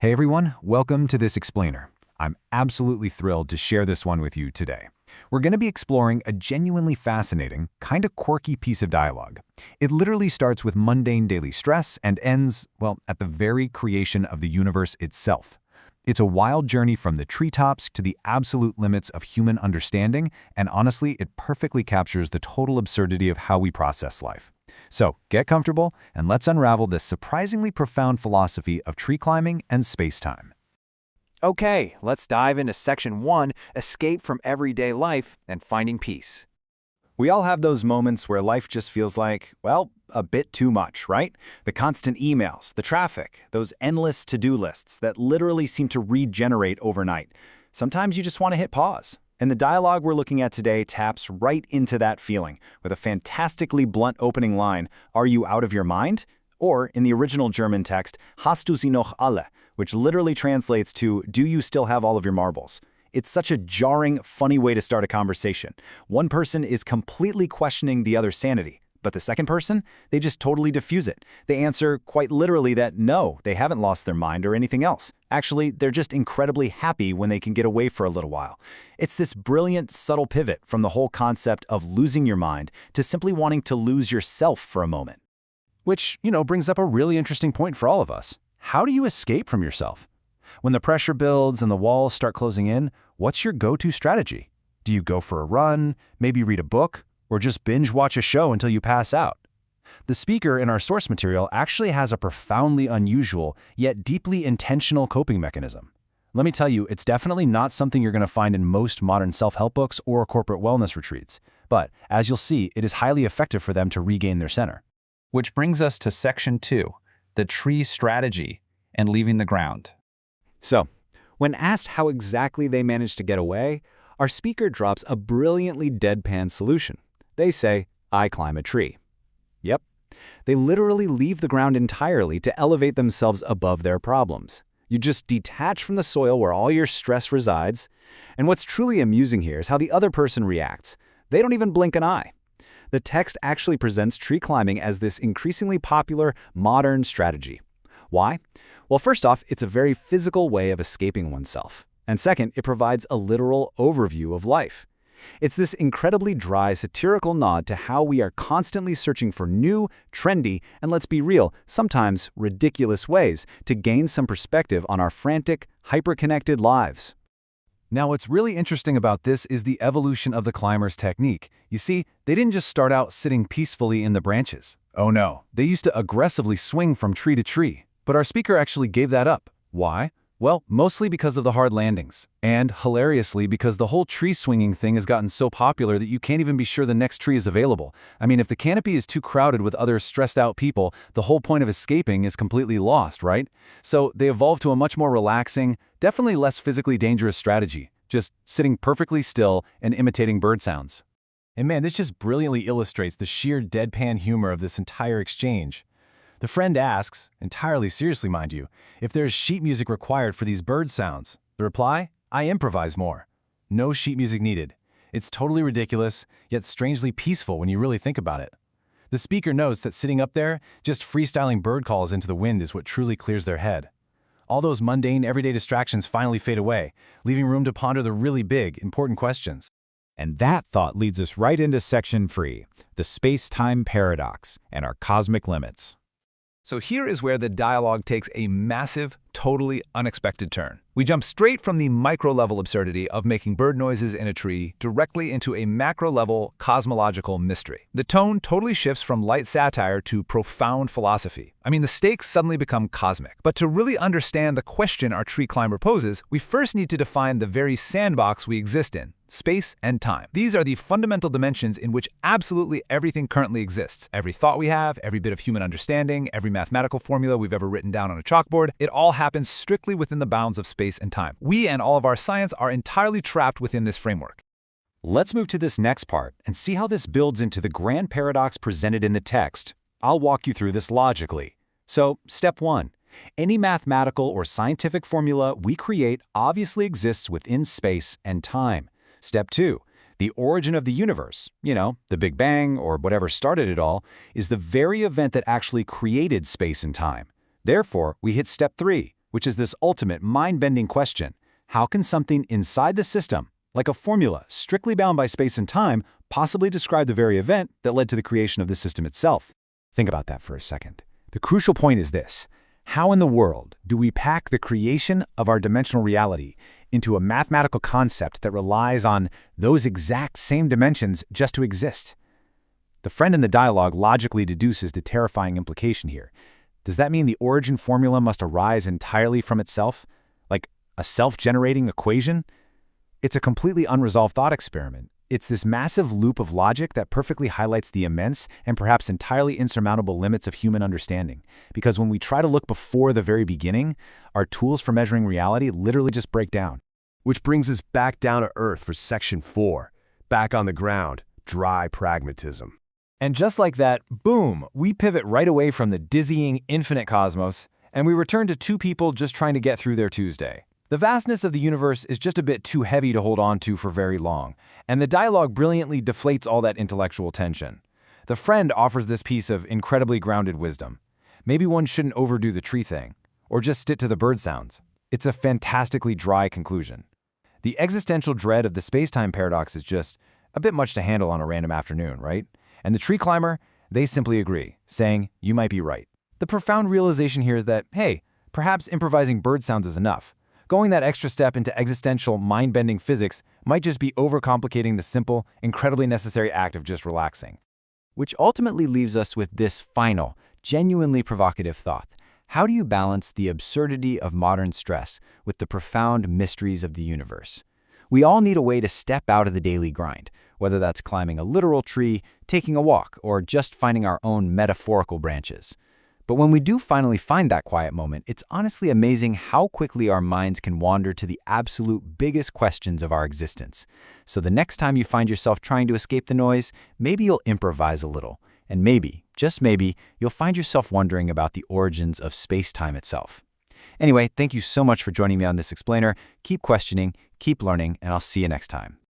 Hey everyone, welcome to this explainer. I'm absolutely thrilled to share this one with you today. We're going to be exploring a genuinely fascinating, kind of quirky piece of dialogue. It literally starts with mundane daily stress and ends, well, at the very creation of the universe itself. It's a wild journey from the treetops to the absolute limits of human understanding, and honestly, it perfectly captures the total absurdity of how we process life. So, get comfortable, and let's unravel this surprisingly profound philosophy of tree climbing and space-time. Okay, let's dive into Section 1, Escape from Everyday Life and Finding Peace. We all have those moments where life just feels like, well, a bit too much, right? The constant emails, the traffic, those endless to-do lists that literally seem to regenerate overnight. Sometimes you just want to hit pause. And the dialogue we're looking at today taps right into that feeling with a fantastically blunt opening line, "Are you out of your mind?" Or, in the original German text, "Hast du sie noch alle?" which literally translates to, "Do you still have all of your marbles?" It's such a jarring, funny way to start a conversation. One person is completely questioning the other's sanity, but the second person, they just totally diffuse it. They answer quite literally that no, they haven't lost their mind or anything else. Actually, they're just incredibly happy when they can get away for a little while. It's this brilliant, subtle pivot from the whole concept of losing your mind to simply wanting to lose yourself for a moment. Which, brings up a really interesting point for all of us. How do you escape from yourself? When the pressure builds and the walls start closing in, what's your go-to strategy? Do you go for a run, maybe read a book, or just binge watch a show until you pass out? The speaker in our source material actually has a profoundly unusual, yet deeply intentional coping mechanism. Let me tell you, it's definitely not something you're going to find in most modern self-help books or corporate wellness retreats. But, as you'll see, it is highly effective for them to regain their center. Which brings us to Section 2, the tree strategy and leaving the ground. So, when asked how exactly they managed to get away, our speaker drops a brilliantly deadpan solution. They say, "I climb a tree." Yep, they literally leave the ground entirely to elevate themselves above their problems. You just detach from the soil where all your stress resides. And what's truly amusing here is how the other person reacts. They don't even blink an eye. The text actually presents tree climbing as this increasingly popular, modern strategy. Why? Well, first off, it's a very physical way of escaping oneself. And second, it provides a literal overview of life. It's this incredibly dry, satirical nod to how we are constantly searching for new, trendy, and let's be real, sometimes ridiculous ways to gain some perspective on our frantic, hyper-connected lives. Now, what's really interesting about this is the evolution of the climber's technique. You see, they didn't just start out sitting peacefully in the branches. Oh no, they used to aggressively swing from tree to tree. But our speaker actually gave that up. Why? Well, mostly because of the hard landings. And, hilariously, because the whole tree swinging thing has gotten so popular that you can't even be sure the next tree is available. I mean, if the canopy is too crowded with other stressed out people, the whole point of escaping is completely lost, right? So they evolved to a much more relaxing, definitely less physically dangerous strategy, just sitting perfectly still and imitating bird sounds. And man, this just brilliantly illustrates the sheer deadpan humor of this entire exchange. The friend asks, entirely seriously mind you, if there's sheet music required for these bird sounds. The reply? I improvise more. No sheet music needed. It's totally ridiculous, yet strangely peaceful when you really think about it. The speaker notes that sitting up there, just freestyling bird calls into the wind is what truly clears their head. All those mundane, everyday distractions finally fade away, leaving room to ponder the really big, important questions. And that thought leads us right into Section 3, the space-time paradox and our cosmic limits. So here is where the dialogue takes a massive, totally unexpected turn. We jump straight from the micro-level absurdity of making bird noises in a tree directly into a macro-level cosmological mystery. The tone totally shifts from light satire to profound philosophy. I mean, the stakes suddenly become cosmic. But to really understand the question our tree climber poses, we first need to define the very sandbox we exist in: space and time. These are the fundamental dimensions in which absolutely everything currently exists. Every thought we have, every bit of human understanding, every mathematical formula we've ever written down on a chalkboard, it all happens strictly within the bounds of space and time. We and all of our science are entirely trapped within this framework. Let's move to this next part and see how this builds into the grand paradox presented in the text. I'll walk you through this logically. So, step 1. Any mathematical or scientific formula we create obviously exists within space and time. Step 2. The origin of the universe, the Big Bang or whatever started it all, is the very event that actually created space and time. Therefore, we hit step 3. which is this ultimate mind-bending question. How can something inside the system, like a formula strictly bound by space and time, possibly describe the very event that led to the creation of the system itself? Think about that for a second. The crucial point is this: how in the world do we pack the creation of our dimensional reality into a mathematical concept that relies on those exact same dimensions just to exist? The friend in the dialogue logically deduces the terrifying implication here. Does that mean the origin formula must arise entirely from itself? Like a self-generating equation? It's a completely unresolved thought experiment. It's this massive loop of logic that perfectly highlights the immense and perhaps entirely insurmountable limits of human understanding. Because when we try to look before the very beginning, our tools for measuring reality literally just break down. Which brings us back down to Earth for Section 4. Back on the ground, dry pragmatism. And just like that, boom, we pivot right away from the dizzying infinite cosmos, and we return to two people just trying to get through their Tuesday. The vastness of the universe is just a bit too heavy to hold on to for very long, and the dialogue brilliantly deflates all that intellectual tension. The friend offers this piece of incredibly grounded wisdom. Maybe one shouldn't overdo the tree thing, or just stick to the bird sounds. It's a fantastically dry conclusion. The existential dread of the space-time paradox is just a bit much to handle on a random afternoon, right? And the tree climber, they simply agree, saying, you might be right. The profound realization here is that, hey, perhaps improvising bird sounds is enough. Going that extra step into existential, mind-bending physics might just be overcomplicating the simple, incredibly necessary act of just relaxing. Which ultimately leaves us with this final, genuinely provocative thought. How do you balance the absurdity of modern stress with the profound mysteries of the universe? We all need a way to step out of the daily grind, whether that's climbing a literal tree, taking a walk, or just finding our own metaphorical branches. But when we do finally find that quiet moment, it's honestly amazing how quickly our minds can wander to the absolute biggest questions of our existence. So the next time you find yourself trying to escape the noise, maybe you'll improvise a little. And maybe, just maybe, you'll find yourself wondering about the origins of space-time itself. Anyway, thank you so much for joining me on this explainer. Keep questioning, keep learning, and I'll see you next time.